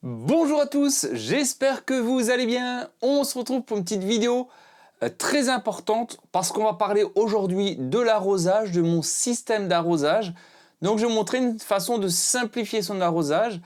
Bonjour à tous, j'espère que vous allez bien. On se retrouve pour une petite vidéo très importante parce qu'on va parler aujourd'hui de l'arrosage, de mon système d'arrosage. Donc je vais vous montrer une façon de simplifier son arrosage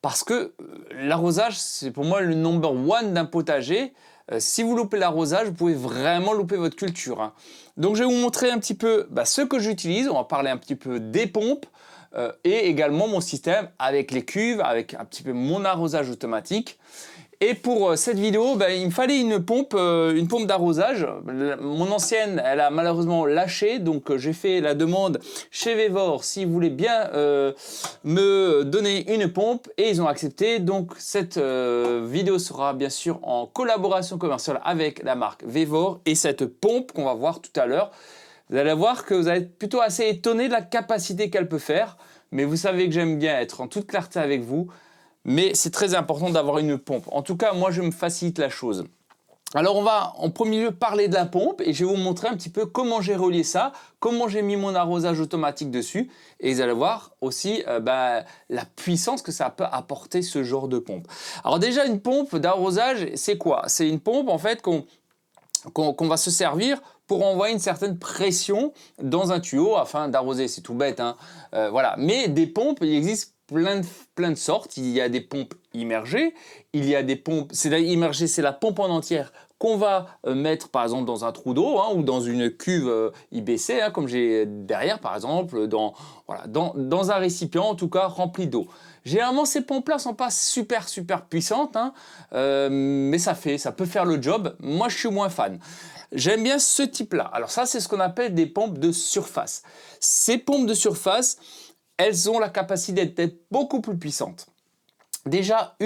parce que l'arrosage, c'est pour moi le number one d'un potager. Si vous loupez l'arrosage, vous pouvez vraiment louper votre culture, hein. Donc je vais vous montrer un petit peu ce que j'utilise. On va parler un petit peu des pompes et également mon système avec les cuves, avec un petit peu mon arrosage automatique. Et pour cette vidéo, il me fallait une pompe d'arrosage. Mon ancienne, elle a malheureusement lâché, donc j'ai fait la demande chez Vevor si vous voulez bien me donner une pompe et ils ont accepté. Donc cette vidéo sera bien sûr en collaboration commerciale avec la marque Vevor et cette pompe qu'on va voir tout à l'heure. Vous allez voir que vous allez être plutôt assez étonné de la capacité qu'elle peut faire, mais vous savez que j'aime bien être en toute clarté avec vous. Mais c'est très important d'avoir une pompe. En tout cas, moi, je me facilite la chose. Alors, on va en premier lieu parler de la pompe et je vais vous montrer un petit peu comment j'ai relié ça, comment j'ai mis mon arrosage automatique dessus. Et vous allez voir aussi la puissance que ça peut apporter ce genre de pompe. Alors déjà, une pompe d'arrosage, c'est quoi? C'est une pompe en fait qu'on va se servir pour envoyer une certaine pression dans un tuyau afin d'arroser. C'est tout bête, hein. Voilà. Mais des pompes, il existe plein de sortes. Il y a des pompes immergées, il y a des pompes, immergée, c'est la pompe en entière qu'on va mettre par exemple dans un trou d'eau ou dans une cuve IBC, comme j'ai derrière par exemple, dans un récipient en tout cas rempli d'eau. Généralement ces pompes-là sont pas super puissantes, mais ça peut faire le job. Moi je suis moins fan. J'aime bien ce type-là. Alors ça c'est ce qu'on appelle des pompes de surface. Ces pompes de surface, elles ont la capacité d'être beaucoup plus puissantes. Déjà,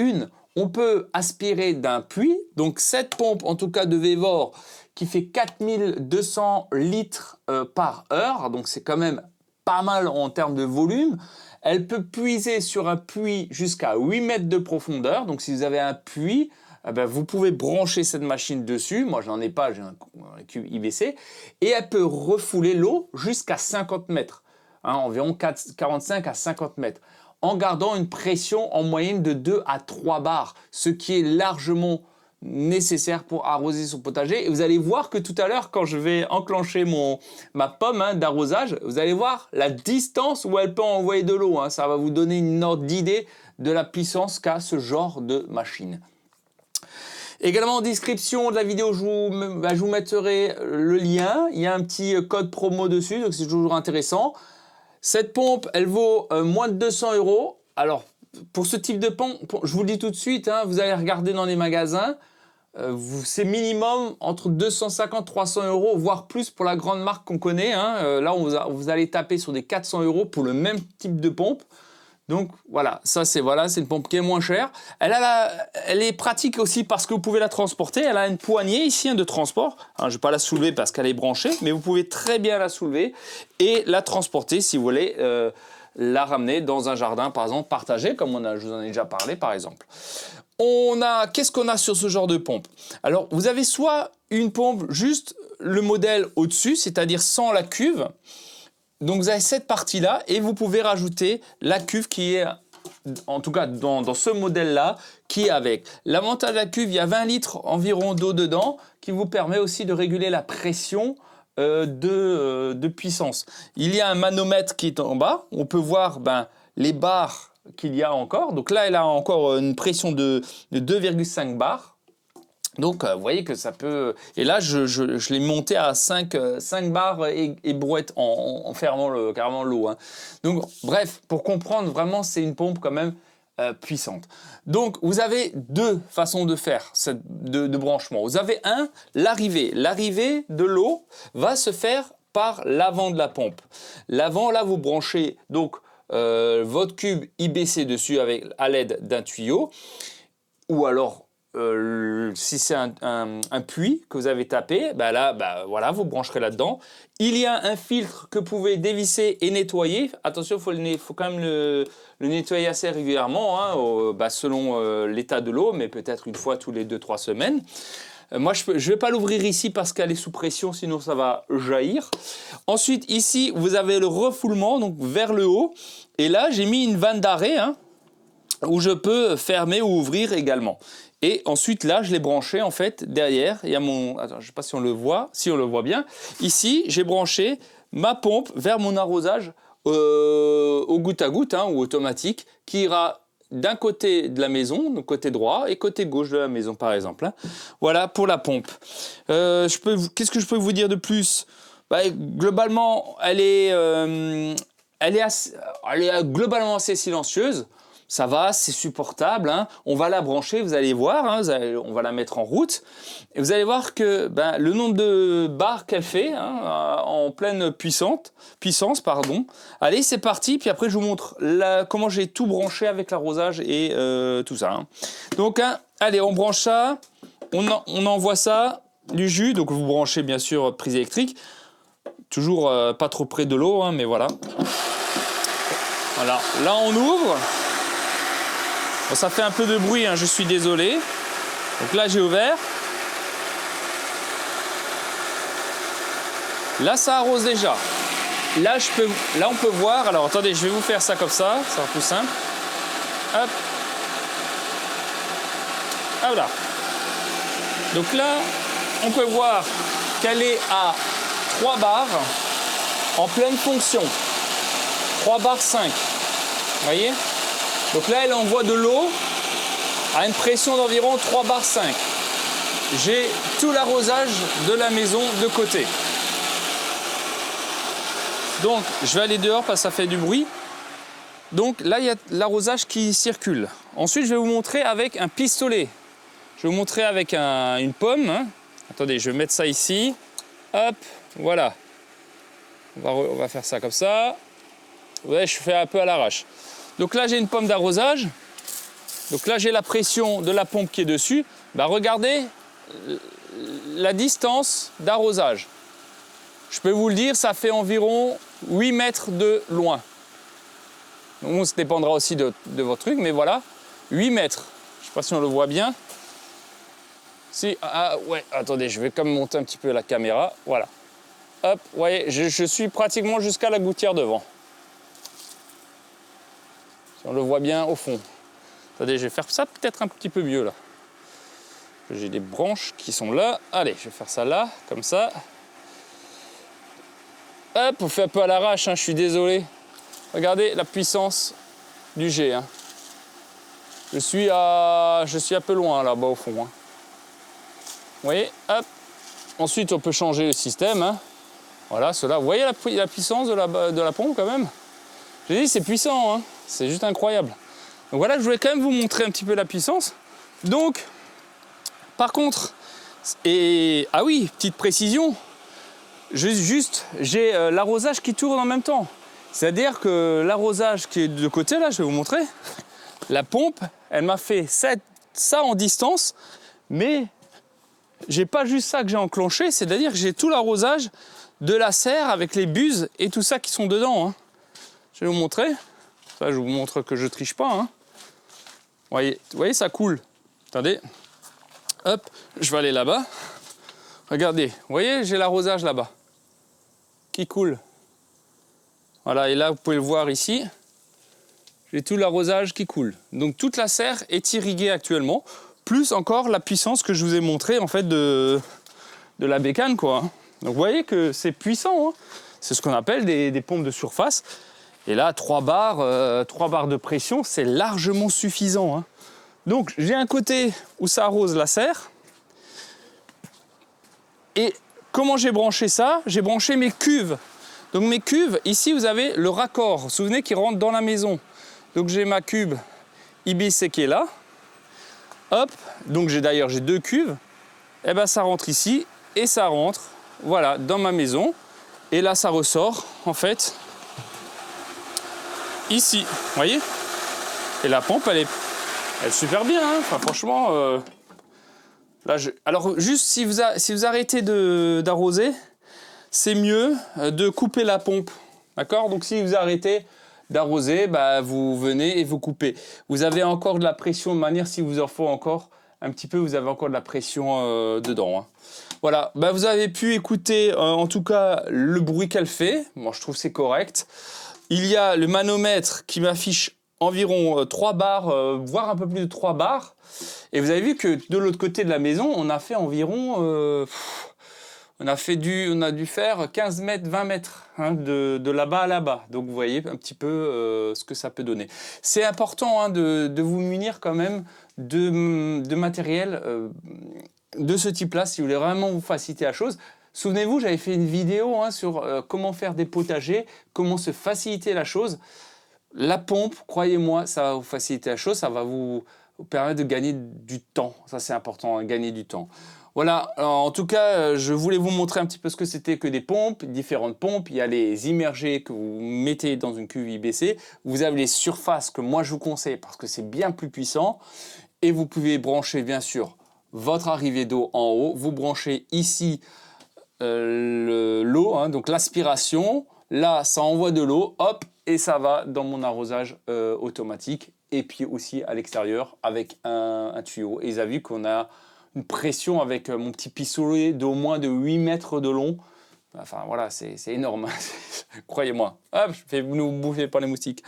on peut aspirer d'un puits. Donc cette pompe, en tout cas de Vevor, qui fait 4200 litres par heure, donc c'est quand même pas mal en termes de volume. Elle peut puiser sur un puits jusqu'à 8 mètres de profondeur. Donc si vous avez un puits, vous pouvez brancher cette machine dessus. Moi, je n'en ai pas, j'ai un cube IBC. Et elle peut refouler l'eau jusqu'à 50 mètres. Environ 45 à 50 mètres, en gardant une pression en moyenne de 2 à 3 bars, ce qui est largement nécessaire pour arroser son potager. Et vous allez voir que tout à l'heure, quand je vais enclencher ma pomme d'arrosage, vous allez voir la distance où elle peut envoyer de l'eau. Ça va vous donner une ordre d'idée de la puissance qu'a ce genre de machine. Également en description de la vidéo, je vous mettrai le lien. Il y a un petit code promo dessus, donc c'est toujours intéressant. Cette pompe, elle vaut moins de 200 €. Alors, pour ce type de pompe, je vous le dis tout de suite, vous allez regarder dans les magasins, c'est minimum entre 250 et 300 €, voire plus pour la grande marque qu'on connaît. Là, vous allez taper sur des 400 € pour le même type de pompe. Donc voilà, c'est une pompe qui est moins chère. Elle est pratique aussi parce que vous pouvez la transporter. Elle a une poignée ici de transport. Je ne vais pas la soulever parce qu'elle est branchée, mais vous pouvez très bien la soulever et la transporter si vous voulez la ramener dans un jardin, par exemple, partagé, comme je vous en ai déjà parlé, par exemple. Qu'est-ce qu'on a sur ce genre de pompe? Alors, vous avez soit une pompe juste le modèle au-dessus, c'est-à-dire sans la cuve. Donc vous avez cette partie-là et vous pouvez rajouter la cuve qui est, en tout cas dans ce modèle-là, qui est avec. L'avantage de la cuve, il y a 20 litres environ d'eau dedans qui vous permet aussi de réguler la pression de puissance. Il y a un manomètre qui est en bas. On peut voir les bars qu'il y a encore. Donc là, elle a encore une pression de 2,5 bars. Donc, vous voyez que ça peut... Et là, je l'ai monté à 5 bars et brouette en fermant carrément l'eau. Donc, bref, pour comprendre, vraiment, c'est une pompe quand même puissante. Donc, vous avez deux façons de faire de branchement. Vous avez l'arrivée. L'arrivée de l'eau va se faire par l'avant de la pompe. L'avant, là, vous branchez donc votre cube IBC dessus à l'aide d'un tuyau. Ou alors... si c'est un puits que vous avez tapé, voilà, vous brancherez là-dedans. Il y a un filtre que vous pouvez dévisser et nettoyer. Attention, il faut quand même le nettoyer assez régulièrement, selon l'état de l'eau, mais peut-être une fois tous les 2-3 semaines. Moi, je ne vais pas l'ouvrir ici parce qu'elle est sous pression, sinon ça va jaillir. Ensuite, ici, vous avez le refoulement, donc vers le haut. Et là, j'ai mis une vanne d'arrêt, où je peux fermer ou ouvrir également. Et ensuite, là, je l'ai branché, en fait, derrière. Il y a mon... Attends, je ne sais pas si on le voit. Si, on le voit bien. Ici, j'ai branché ma pompe vers mon arrosage au goutte à goutte, hein, ou automatique, qui ira d'un côté de la maison, donc côté droit, et côté gauche de la maison, par exemple. Hein. Voilà pour la pompe. Qu'est-ce que je peux vous dire de plus? Bah, globalement, elle est globalement assez silencieuse. Ça va, c'est supportable. Hein. On va la brancher, vous allez voir. Hein, on va la mettre en route. Et vous allez voir que le nombre de bars qu'elle fait hein, en pleine puissance. Allez, c'est parti. Puis après, je vous montre comment j'ai tout branché avec l'arrosage et tout ça. Hein. Donc, hein, allez, on branche ça. On envoie ça, du jus. Donc, vous branchez bien sûr prise électrique. Toujours pas trop près de l'eau, hein, mais voilà. Voilà. Là, on ouvre. Bon, ça fait un peu de bruit, hein, je suis désolé. Donc là, j'ai ouvert. Là, ça arrose déjà. Là, on peut voir. Alors, attendez, je vais vous faire ça comme ça. Ça sera plus simple. Hop. Ah, voilà. Donc là, on peut voir qu'elle est à 3 bars en pleine fonction. 3 bars 5. Vous voyez ? Donc là, elle envoie de l'eau à une pression d'environ 3 bars 5. J'ai tout l'arrosage de la maison de côté. Donc, je vais aller dehors parce que ça fait du bruit. Donc là, il y a l'arrosage qui circule. Ensuite, je vais vous montrer avec un pistolet. Je vais vous montrer avec une pomme. Hein. Attendez, je vais mettre ça ici. Hop, voilà. On va faire ça comme ça. Ouais, je fais un peu à l'arrache. Donc là, j'ai une pomme d'arrosage. Donc là, j'ai la pression de la pompe qui est dessus. Regardez la distance d'arrosage. Je peux vous le dire, ça fait environ 8 mètres de loin. Donc, ça dépendra aussi de votre truc, mais voilà, 8 mètres. Je ne sais pas si on le voit bien. Si, ouais, attendez, je vais quand même monter un petit peu la caméra. Voilà. Hop, vous voyez, je suis pratiquement jusqu'à la gouttière devant. On le voit bien au fond. Attendez, je vais faire ça peut-être un petit peu mieux là. J'ai des branches qui sont là. Allez, je vais faire ça là, comme ça. Hop, on fait un peu à l'arrache, hein, je suis désolé. Regardez la puissance du jet. Hein. Je suis un peu loin là-bas au fond. Hein. Vous voyez, hop. Ensuite, on peut changer le système. Hein. Voilà, cela. Vous voyez la puissance de la pompe quand même? J'ai dit, c'est puissant, hein. C'est juste incroyable. Donc voilà, je voulais quand même vous montrer un petit peu la puissance. Donc, par contre, ah oui, petite précision, j'ai l'arrosage qui tourne en même temps. C'est-à-dire que l'arrosage qui est de côté, là, je vais vous montrer, la pompe, elle m'a fait ça en distance, mais j'ai pas juste ça que j'ai enclenché, c'est-à-dire que j'ai tout l'arrosage de la serre avec les buses et tout ça qui sont dedans. Hein. Je vais vous montrer. Ça, je vous montre que je triche pas. Hein. Vous voyez, ça coule. Attendez. Hop, je vais aller là-bas. Regardez, vous voyez, j'ai l'arrosage là-bas qui coule. Voilà, et là, vous pouvez le voir ici. J'ai tout l'arrosage qui coule. Donc, toute la serre est irriguée actuellement. Plus encore la puissance que je vous ai montrée, en fait, de la bécane, quoi. Donc, vous voyez que c'est puissant. Hein. C'est ce qu'on appelle des pompes de surface. Et là, 3 bars de pression, c'est largement suffisant. Hein. Donc, j'ai un côté où ça arrose la serre. Et comment j'ai branché ça? J'ai branché mes cuves. Donc, mes cuves, ici, vous avez le raccord. Vous vous souvenez qui rentre dans la maison. Donc, j'ai ma cuve Ibis qui est là. Hop. Donc, j'ai 2 cuves. Et bien, ça rentre ici. Et ça rentre, voilà, dans ma maison. Et là, ça ressort, en fait, ici, vous voyez. Et la pompe, elle est super bien, hein. Enfin, franchement, là, alors, juste, si vous arrêtez d'arroser, c'est mieux de couper la pompe, d'accord. Donc, si vous arrêtez d'arroser, vous venez et vous coupez. Vous avez encore de la pression, de manière, si vous en faut encore un petit peu, vous avez encore de la pression dedans, hein. Voilà, vous avez pu écouter, en tout cas, le bruit qu'elle fait. Moi, je trouve que c'est correct. Il y a le manomètre qui m'affiche environ 3 bars, voire un peu plus de 3 bars. Et vous avez vu que de l'autre côté de la maison, on a fait environ... on a dû faire 15 mètres, 20 mètres hein, de là-bas à là-bas. Donc vous voyez un petit peu ce que ça peut donner. C'est important hein, de vous munir quand même de matériel de ce type-là si vous voulez vraiment vous faciliter la chose. Souvenez-vous, j'avais fait une vidéo hein, sur comment faire des potagers, comment se faciliter la chose. La pompe, croyez-moi, ça va vous faciliter la chose, ça va vous permettre de gagner du temps. Ça, c'est important, hein, gagner du temps. Voilà, alors, en tout cas, je voulais vous montrer un petit peu ce que c'était que des pompes, différentes pompes. Il y a les immergés que vous mettez dans une cuve IBC. Vous avez les surfaces que moi je vous conseille parce que c'est bien plus puissant. Et vous pouvez brancher, bien sûr, votre arrivée d'eau en haut. Vous branchez ici l'eau, hein, donc l'aspiration. Là, ça envoie de l'eau, hop, et ça va dans mon arrosage automatique. Et puis aussi à l'extérieur avec un tuyau. Et vous avez vu qu'on a une pression avec mon petit pistolet d'au moins de 8 mètres de long. Enfin voilà, c'est énorme, croyez-moi. Hop, je vais nous bouffer par les moustiques.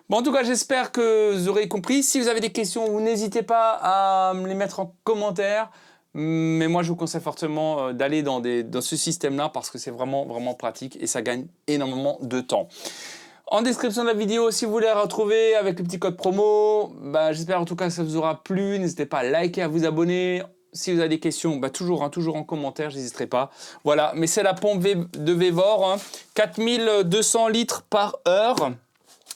Bon, en tout cas, j'espère que vous aurez compris. Si vous avez des questions, vous n'hésitez pas à me les mettre en commentaire. Mais moi, je vous conseille fortement d'aller dans ce système-là parce que c'est vraiment, vraiment pratique et ça gagne énormément de temps. En description de la vidéo, si vous voulez la retrouver avec le petit code promo, j'espère en tout cas que ça vous aura plu. N'hésitez pas à liker, à vous abonner. Si vous avez des questions, toujours en commentaire, je n'hésiterai pas. Voilà, mais c'est la pompe de Vévor, hein, 4200 litres par heure.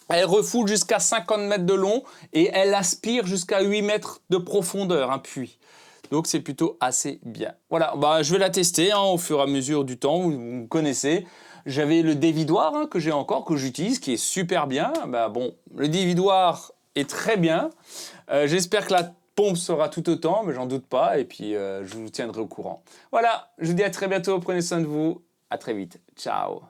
Elle refoule jusqu'à 50 mètres de long et elle aspire jusqu'à 8 mètres de profondeur, un puits. Donc c'est plutôt assez bien. Voilà, je vais la tester hein, au fur et à mesure du temps, vous me connaissez. J'avais le dévidoir hein, que j'ai encore, que j'utilise, qui est super bien. Bon, le dévidoir est très bien. J'espère que la pompe sera tout autant, mais j'en doute pas. Et puis, je vous tiendrai au courant. Voilà, je vous dis à très bientôt. Prenez soin de vous. À très vite. Ciao.